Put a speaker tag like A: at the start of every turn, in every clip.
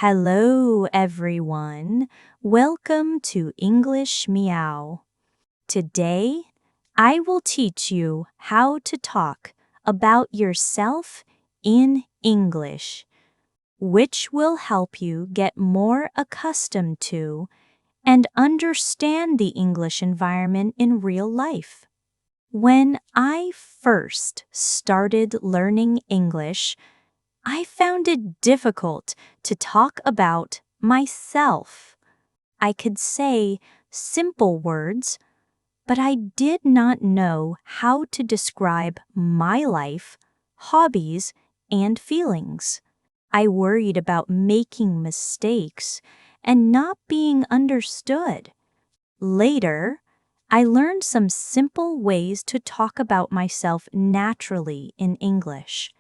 A: Hello, everyone. Welcome to English Meow. Today, I will teach you how to talk about yourself in English, which will help you get more accustomed to and understand the English environment in real life. When I first started learning English, I found it difficult to talk about myself. I could say simple words, but I did not know how to describe my life, hobbies, and feelings. I worried about making mistakes and not being understood. Later, I learned some simple ways to talk about myself naturally in English.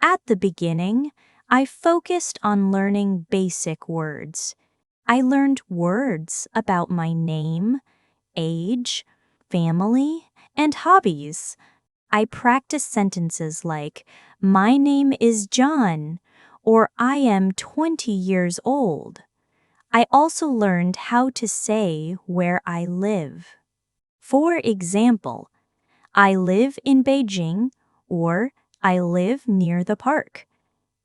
A: At the beginning, I focused on learning basic words. I learned words about my name, age, family, and hobbies. I practiced sentences like, "My name is John," or "I am 20 years old." I also learned how to say where I live. For example, "I live in Beijing," or "I live near the park."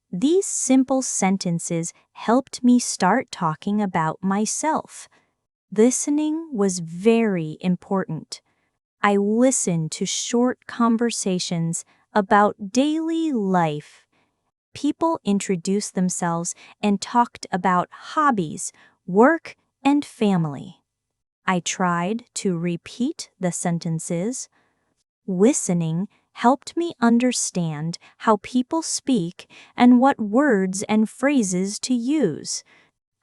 A: These simple sentences helped me start talking about myself. Listening was very important. I listened to short conversations about daily life. People introduced themselves and talked about hobbies, work, and family. I tried to repeat the sentences. Listening helped me understand how people speak and what words and phrases to use.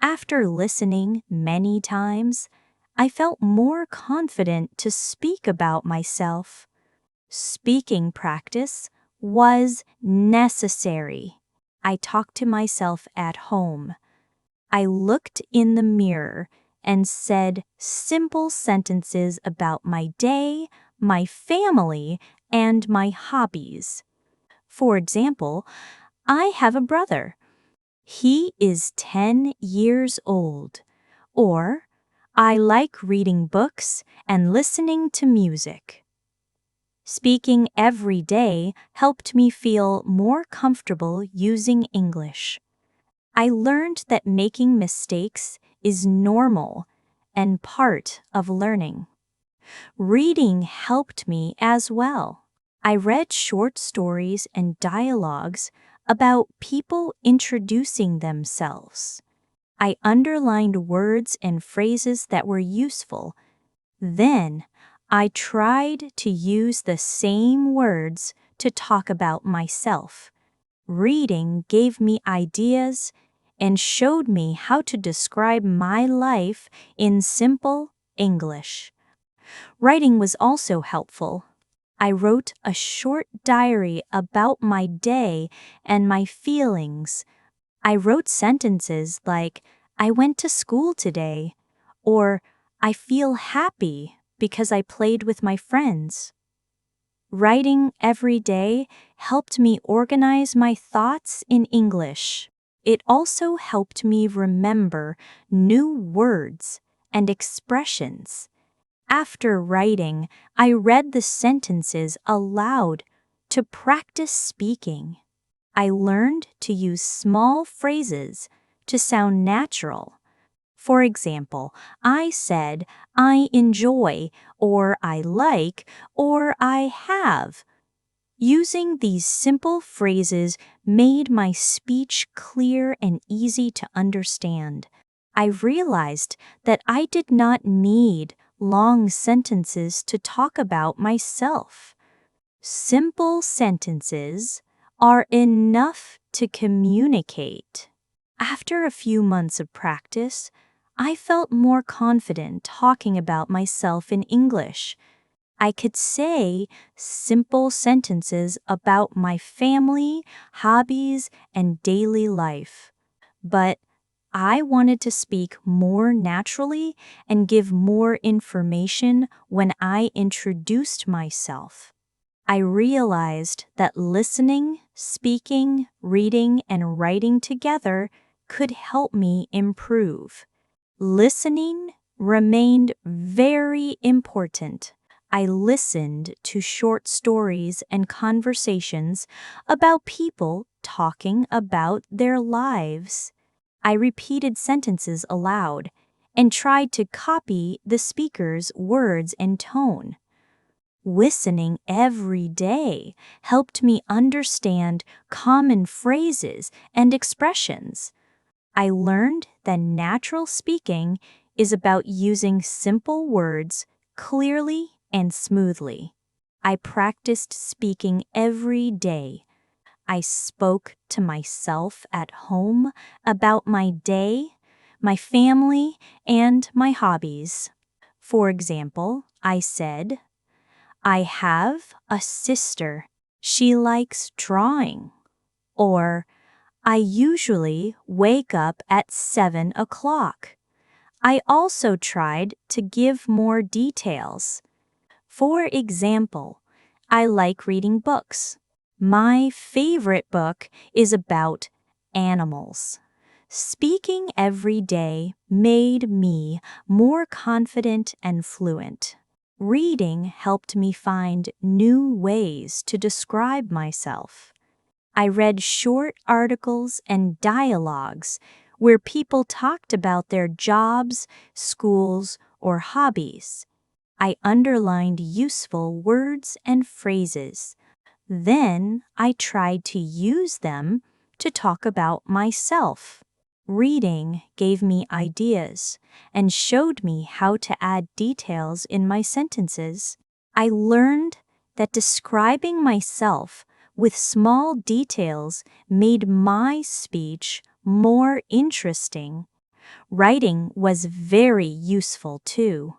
A: After listening many times, I felt more confident to speak about myself. Speaking practice was necessary. I talked to myself at home. I looked in the mirror and said simple sentences about my day, my family, and my hobbies. For example, "I have a brother. He is 10 years old." Or, "I like reading books and listening to music." Speaking every day helped me feel more comfortable using English. I learned that making mistakes is normal and part of learning. Reading helped me as well. I read short stories and dialogues about people introducing themselves. I underlined words and phrases that were useful. Then, I tried to use the same words to talk about myself. Reading gave me ideas and showed me how to describe my life in simple English. Writing was also helpful. I wrote a short diary about my day and my feelings. I wrote sentences like, "I went to school today," or "I feel happy because I played with my friends." Writing every day helped me organize my thoughts in English. It also helped me remember new words and expressions. After writing, I read the sentences aloud to practice speaking. I learned to use small phrases to sound natural. For example, I said, "I enjoy," or "I like," or "I have." Using these simple phrases made my speech clear and easy to understand. I realized that I did not need long sentences to talk about myself. Simple sentences are enough to communicate. After a few months of practice, I felt more confident talking about myself in English. I could say simple sentences about my family, hobbies, and daily life. But I wanted to speak more naturally and give more information when I introduced myself. I realized that listening, speaking, reading, and writing together could help me improve. Listening remained very important. I listened to short stories and conversations about people talking about their lives. I repeated sentences aloud and tried to copy the speaker's words and tone. Listening every day helped me understand common phrases and expressions. I learned that natural speaking is about using simple words clearly and smoothly. I practiced speaking every day. I spoke to myself at home about my day, my family, and my hobbies. For example, I said, I have a sister. She likes drawing. Or, I usually wake up at 7 o'clock. I also tried to give more details. For example, I like reading books. My favorite book is about animals. Speaking every day made me more confident and fluent. Reading helped me find new ways to describe myself. I read short articles and dialogues where people talked about their jobs, schools, or hobbies. I underlined useful words and phrases. Then I tried to use them to talk about myself. Reading gave me ideas and showed me how to add details in my sentences. I learned that describing myself with small details made my speech more interesting. Writing was very useful too.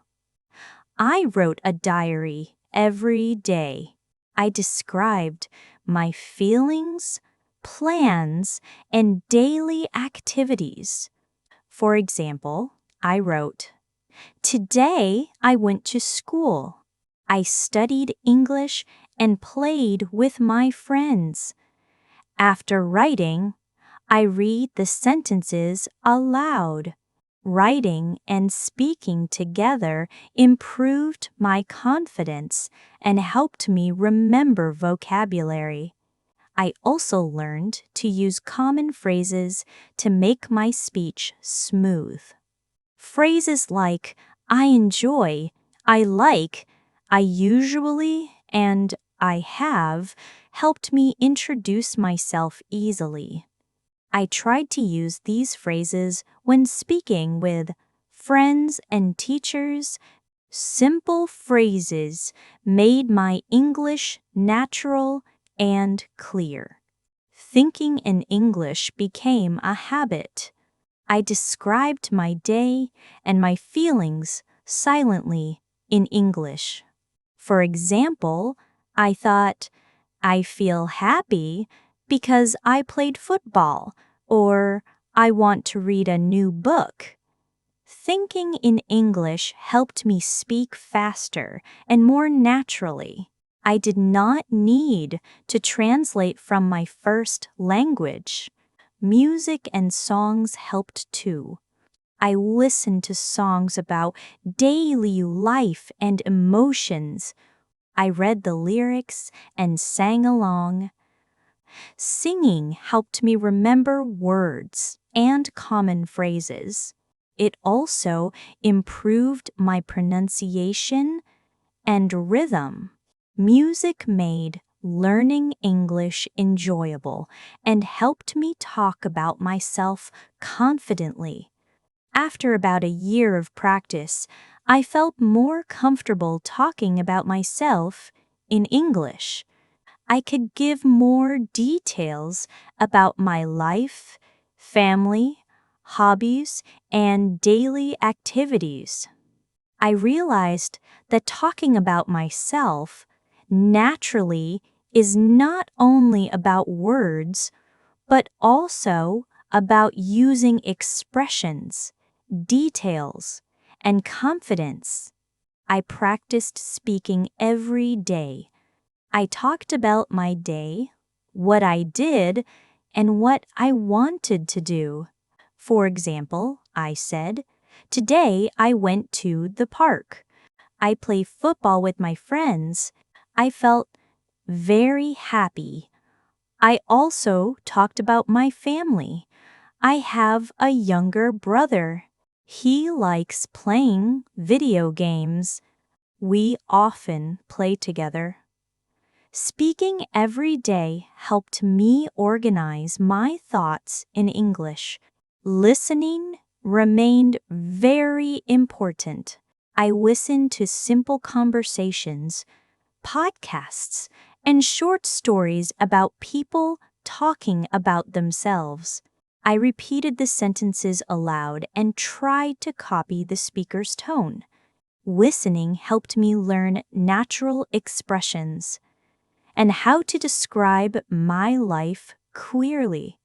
A: I wrote a diary every day. I described my feelings, plans, and daily activities. For example, I wrote, Today I went to school. I studied English and played with my friends. After writing, I read the sentences aloud. Writing and speaking together improved my confidence and helped me remember vocabulary. I also learned to use common phrases to make my speech smooth. Phrases like I enjoy, I like, I usually, and I have helped me introduce myself easily. I tried to use these phrases when speaking with friends and teachers. Simple phrases made my English natural and clear. Thinking in English became a habit. I described my day and my feelings silently in English. For example, I thought, I feel happy because I played football, or I want to read a new book. Thinking in English helped me speak faster and more naturally. I did not need to translate from my first language. Music and songs helped too. I listened to songs about daily life and emotions. I read the lyrics and sang along. Singing helped me remember words and common phrases. It also improved my pronunciation and rhythm. Music made learning English enjoyable and helped me talk about myself confidently. After about a year of practice, I felt more comfortable talking about myself in English. I could give more details about my life, family, hobbies, and daily activities. I realized that talking about myself naturally is not only about words, but also about using expressions, details, and confidence. I practiced speaking every day. I talked about my day, what I did, and what I wanted to do. For example, I said, "Today I went to the park. I play football with my friends. I felt very happy." I also talked about my family. I have a younger brother. He likes playing video games. We often play together. Speaking every day helped me organize my thoughts in English. Listening remained very important. I listened to simple conversations, podcasts, and short stories about people talking about themselves. I repeated the sentences aloud and tried to copy the speaker's tone. Listening helped me learn natural expressions and how to describe my life clearly.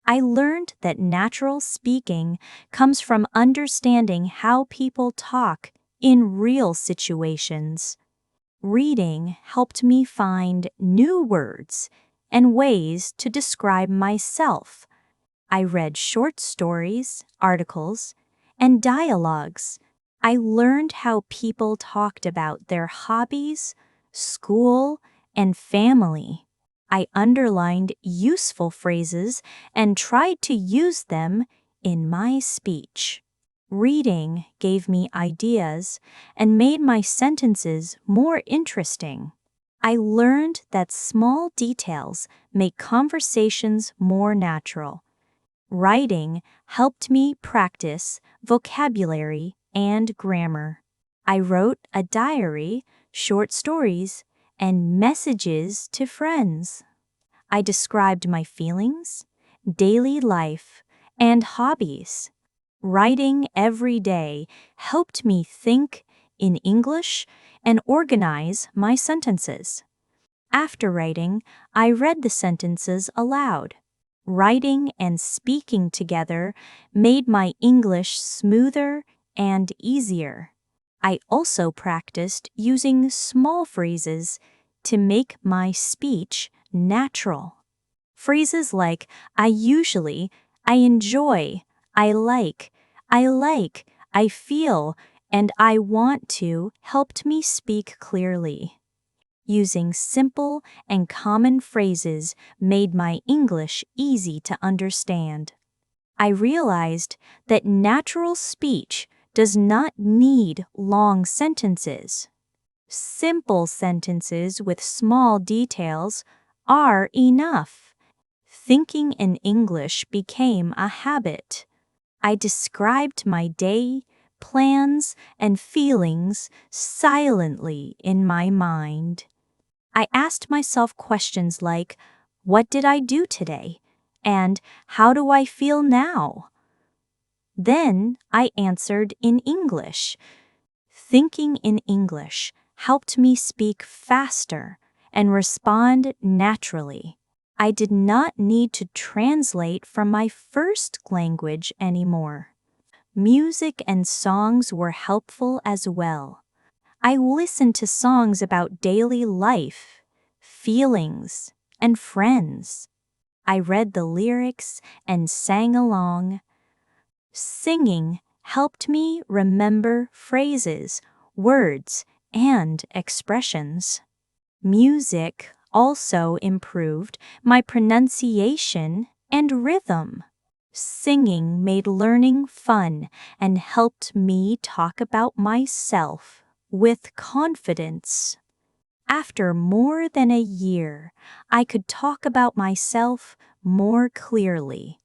A: I learned that natural speaking comes from understanding how people talk in real situations. Reading helped me find new words and ways to describe myself. I read short stories, articles, and dialogues. I learned how people talked about their hobbies, school, and family. I underlined useful phrases and tried to use them in my speech. Reading gave me ideas and made my sentences more interesting. I learned that small details make conversations more natural. Writing helped me practice vocabulary and grammar. I wrote a diary, short stories, and messages to friends. I described my feelings, daily life, and hobbies. Writing every day helped me think in English and organize my sentences. After writing, I read the sentences aloud. Writing and speaking together made my English smoother and easier. I also practiced using small phrases to make my speech natural. Phrases like I usually, I enjoy, I like, I feel, and I want to helped me speak clearly. Using simple and common phrases made my English easy to understand. I realized that natural speech does not need long sentences. Simple sentences with small details are enough. Thinking in English became a habit. I described my day, plans, and feelings silently in my mind. I asked myself questions like, what did I do today? And how do I feel now? Then I answered in English. Thinking in English helped me speak faster and respond naturally. I did not need to translate from my first language anymore. Music and songs were helpful as well. I listened to songs about daily life, feelings, and friends. I read the lyrics and sang along. Singing helped me remember phrases, words, and expressions. Music also improved my pronunciation and rhythm. Singing made learning fun and helped me talk about myself with confidence. After more than a year, I could talk about myself more clearly.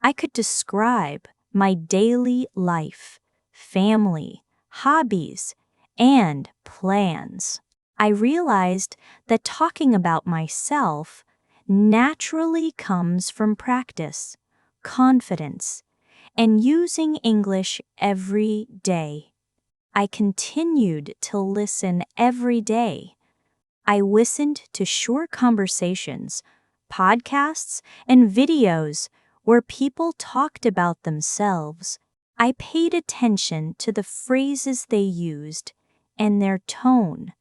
A: I could describe my daily life, family, hobbies, and plans. I realized that talking about myself naturally comes from practice, confidence, and using English every day. I continued to listen every day. I listened to short conversations, podcasts, and videos where people talked about themselves. I paid attention to the phrases they used and their tone.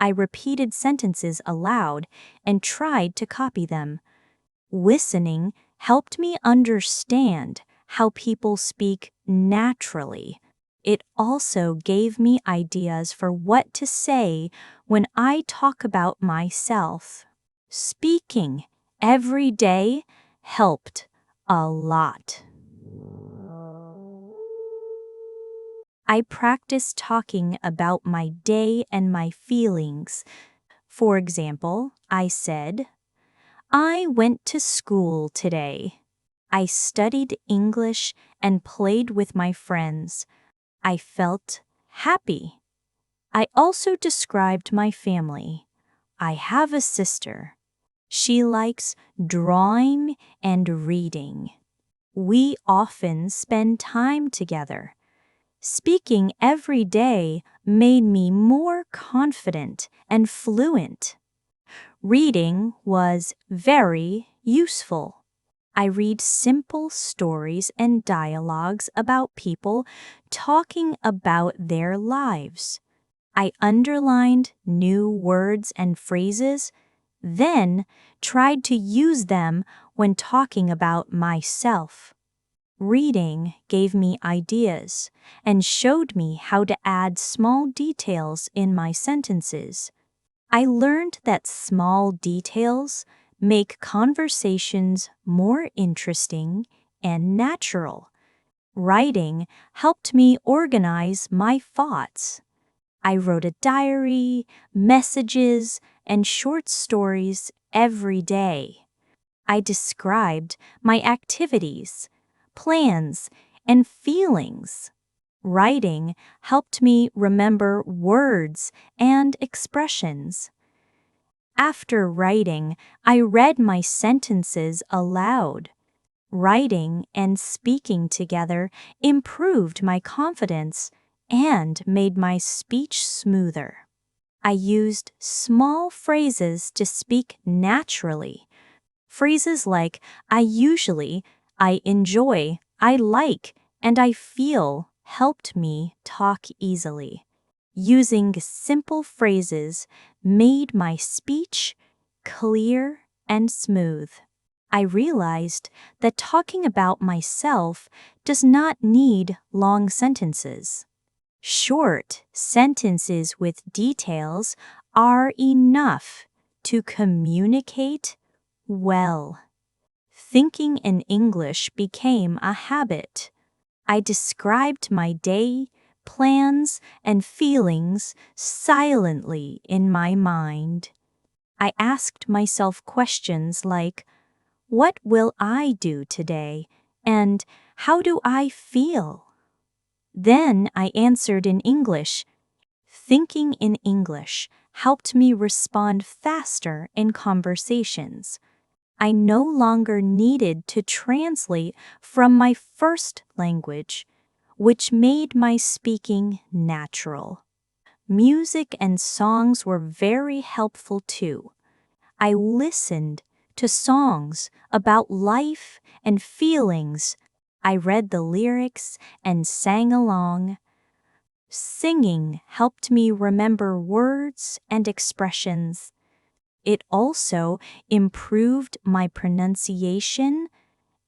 A: I repeated sentences aloud and tried to copy them. Listening helped me understand how people speak naturally. It also gave me ideas for what to say when I talk about myself. Speaking every day helped a lot. I practiced talking about my day and my feelings. For example, I said, I went to school today. I studied English and played with my friends. I felt happy. I also described my family. I have a sister. She likes drawing and reading. We often spend time together. Speaking every day made me more confident and fluent. Reading was very useful. I read simple stories and dialogues about people talking about their lives. I underlined new words and phrases, then tried to use them when talking about myself. Reading gave me ideas and showed me how to add small details in my sentences. I learned that small details make conversations more interesting and natural. Writing helped me organize my thoughts. I wrote a diary, messages, and short stories every day. I described my activities, plans, and feelings. Writing helped me remember words and expressions. After writing, I read my sentences aloud. Writing and speaking together improved my confidence and made my speech smoother. I used small phrases to speak naturally. Phrases like I usually, I enjoy, I like, and I feel helped me talk easily. Using simple phrases made my speech clear and smooth. I realized that talking about myself does not need long sentences. Short sentences with details are enough to communicate well. Thinking in English became a habit. I described my day, plans, and feelings silently in my mind. I asked myself questions like, what will I do today? And how do I feel? Then I answered in English. Thinking in English helped me respond faster in conversations. I no longer needed to translate from my first language, which made my speaking natural. Music and songs were very helpful too. I listened to songs about life and feelings. I read the lyrics and sang along. Singing helped me remember words and expressions. It also improved my pronunciation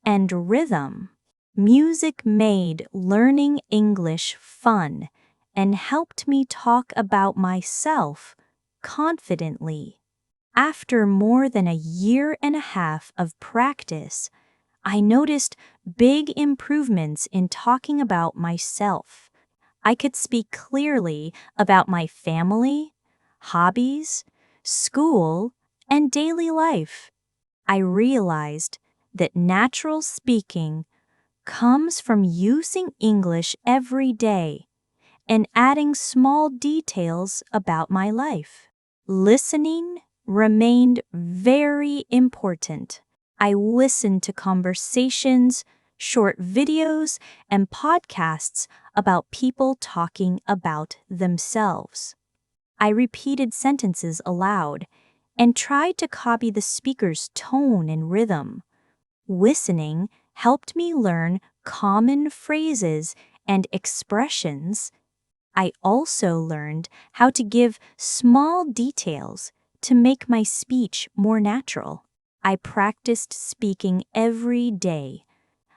A: and rhythm. Music made learning English fun and helped me talk about myself confidently. After more than a year and a half of practice, I noticed big improvements in talking about myself. I could speak clearly about my family, hobbies, school, and daily life. I realized that natural speaking comes from using English every day and adding small details about my life. Listening remained very important. I listened to conversations, short videos, and podcasts about people talking about themselves. I repeated sentences aloud and tried to copy the speaker's tone and rhythm. Listening helped me learn common phrases and expressions. I also learned how to give small details to make my speech more natural. I practiced speaking every day.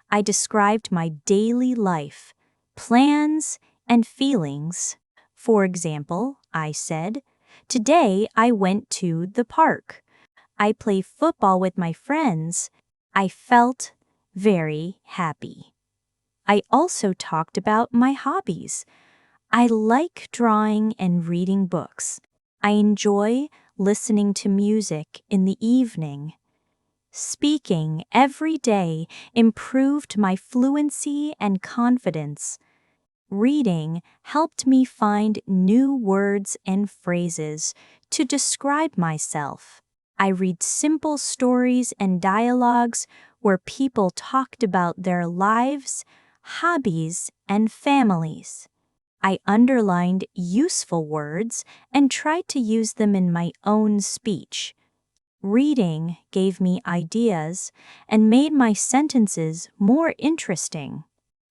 A: I described my daily life, plans, and feelings. For example, I said, "Today I went to the park. I play football with my friends. I felt very happy." I also talked about my hobbies. I like drawing and reading books. I enjoy listening to music in the evening. Speaking every day improved my fluency and confidence. Reading helped me find new words and phrases to describe myself. I read simple stories and dialogues where people talked about their lives, hobbies, and families. I underlined useful words and tried to use them in my own speech. Reading gave me ideas and made my sentences more interesting.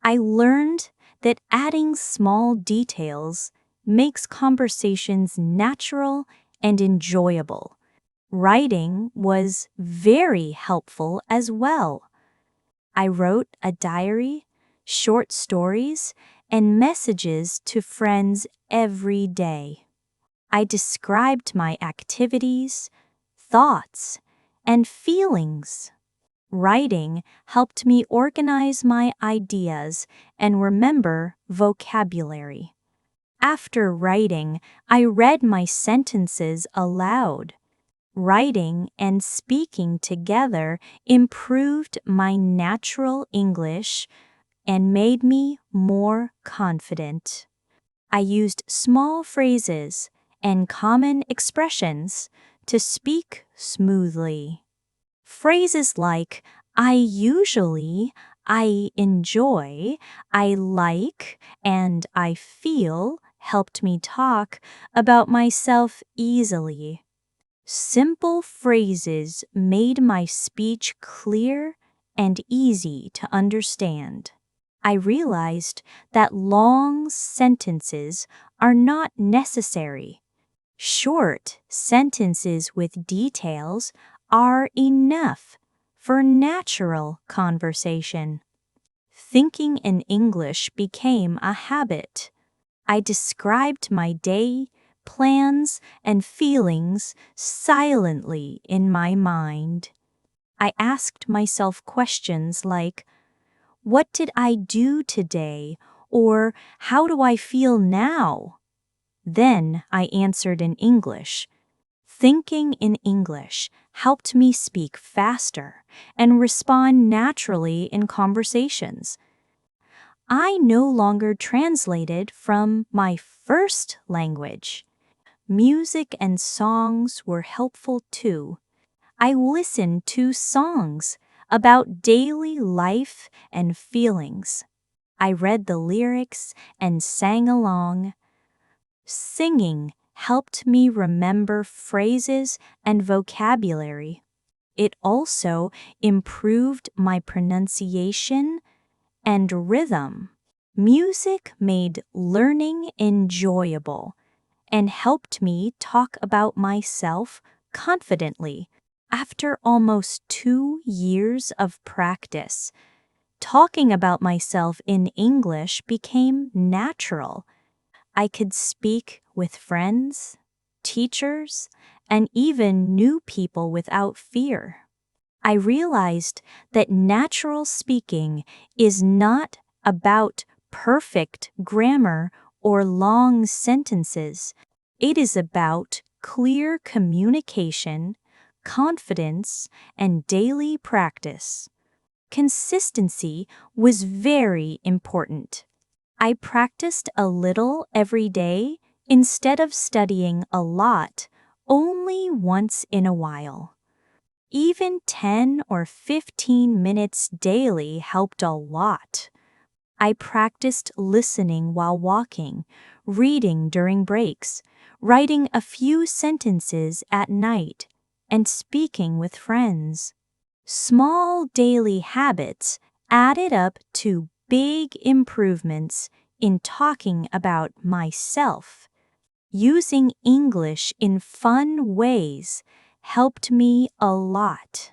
A: I learned that adding small details makes conversations natural and enjoyable. Writing was very helpful as well. I wrote a diary, short stories, and messages to friends every day. I described my activities, thoughts, and feelings. Writing helped me organize my ideas and remember vocabulary. After writing, I read my sentences aloud. Writing and speaking together improved my natural English and made me more confident. I used small phrases and common expressions to speak smoothly. Phrases like "I usually," "I enjoy," "I like," and "I feel" helped me talk about myself easily. Simple phrases made my speech clear and easy to understand. I realized that long sentences are not necessary. Short sentences with details are enough for natural conversation. Thinking in English became a habit. I described my day, plans, and feelings silently in my mind. I asked myself questions like, "What did I do today?" or "How do I feel now?" Then I answered in English. Thinking in English helped me speak faster and respond naturally in conversations. I no longer translated from my first language. Music and songs were helpful too. I listened to songs about daily life and feelings. I read the lyrics and sang along. Singing helped me remember phrases and vocabulary. It also improved my pronunciation and rhythm. Music made learning enjoyable and helped me talk about myself confidently. After almost 2 years of practice, talking about myself in English became natural. I could speak with friends, teachers, and even new people without fear. I realized that natural speaking is not about perfect grammar or long sentences. It is about clear communication, confidence, and daily practice. Consistency was very important. I practiced a little every day instead of studying a lot only once in a while. Even 10 or 15 minutes daily helped a lot. I practiced listening while walking, reading during breaks, writing a few sentences at night, and speaking with friends. Small daily habits added up to big improvements in talking about myself. Using English in fun ways helped me a lot.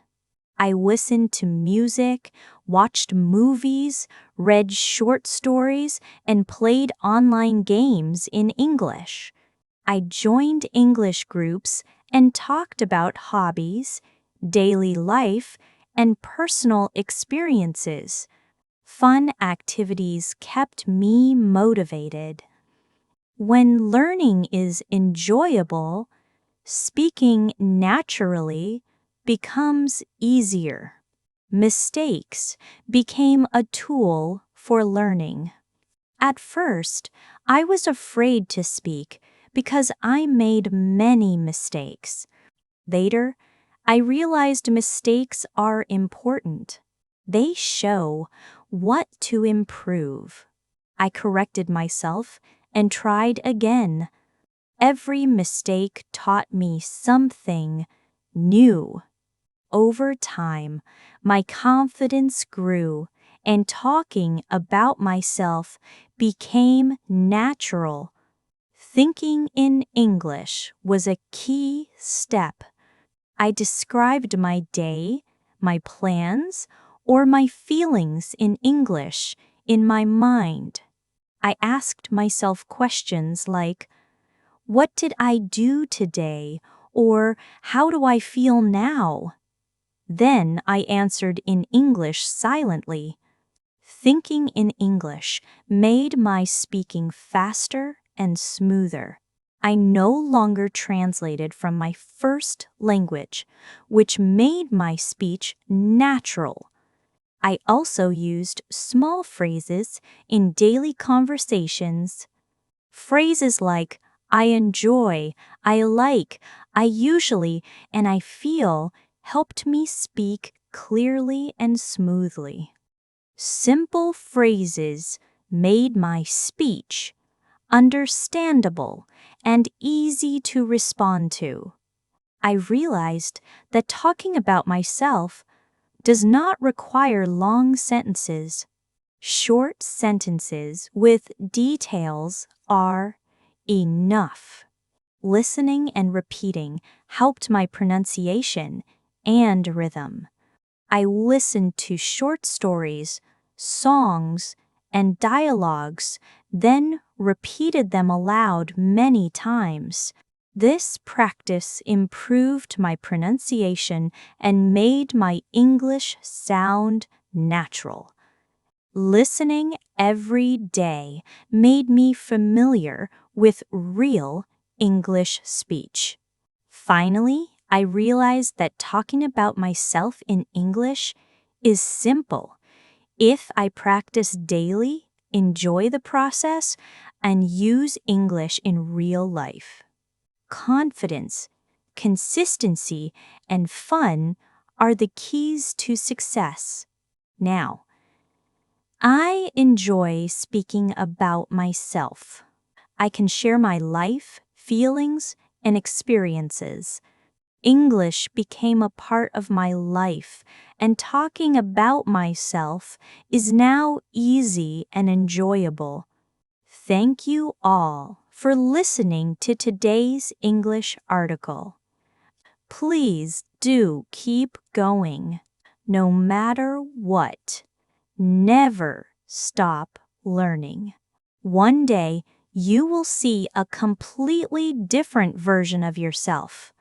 A: I listened to music, watched movies, read short stories, and played online games in English. I joined English groups and talked about hobbies, daily life, and personal experiences. Fun activities kept me motivated. When learning is enjoyable, speaking naturally becomes easier. Mistakes became a tool for learning. At first, I was afraid to speak because I made many mistakes. Later, I realized mistakes are important. They show what to improve. I corrected myself and tried again. Every mistake taught me something new. Over time, my confidence grew, and talking about myself became natural. Thinking in English was a key step. I described my day, my plans, or my feelings in English in my mind. I asked myself questions like, "What did I do today?" or "How do I feel now?" Then I answered in English silently. Thinking in English made my speaking faster and smoother. I no longer translated from my first language, which made my speech natural. I also used small phrases in daily conversations. Phrases like "I enjoy," "I like," "I usually," and "I feel" helped me speak clearly and smoothly. Simple phrases made my speech understandable and easy to respond to. I realized that talking about myself does not require long sentences. Short sentences with details are enough. Listening and repeating helped my pronunciation and rhythm. I listened to short stories, songs, and dialogues, then repeated them aloud many times. This practice improved my pronunciation and made my English sound natural. Listening every day made me familiar with real English speech. Finally, I realized that talking about myself in English is simple. If I practice daily, enjoy the process, and use English in real life. Confidence, consistency, and fun are the keys to success. Now, I enjoy speaking about myself. I can share my life, feelings, and experiences. English became a part of my life, and talking about myself is now easy and enjoyable. Thank you all for listening to today's English article. Please do keep going, no matter what. Never stop learning. One day, you will see a completely different version of yourself.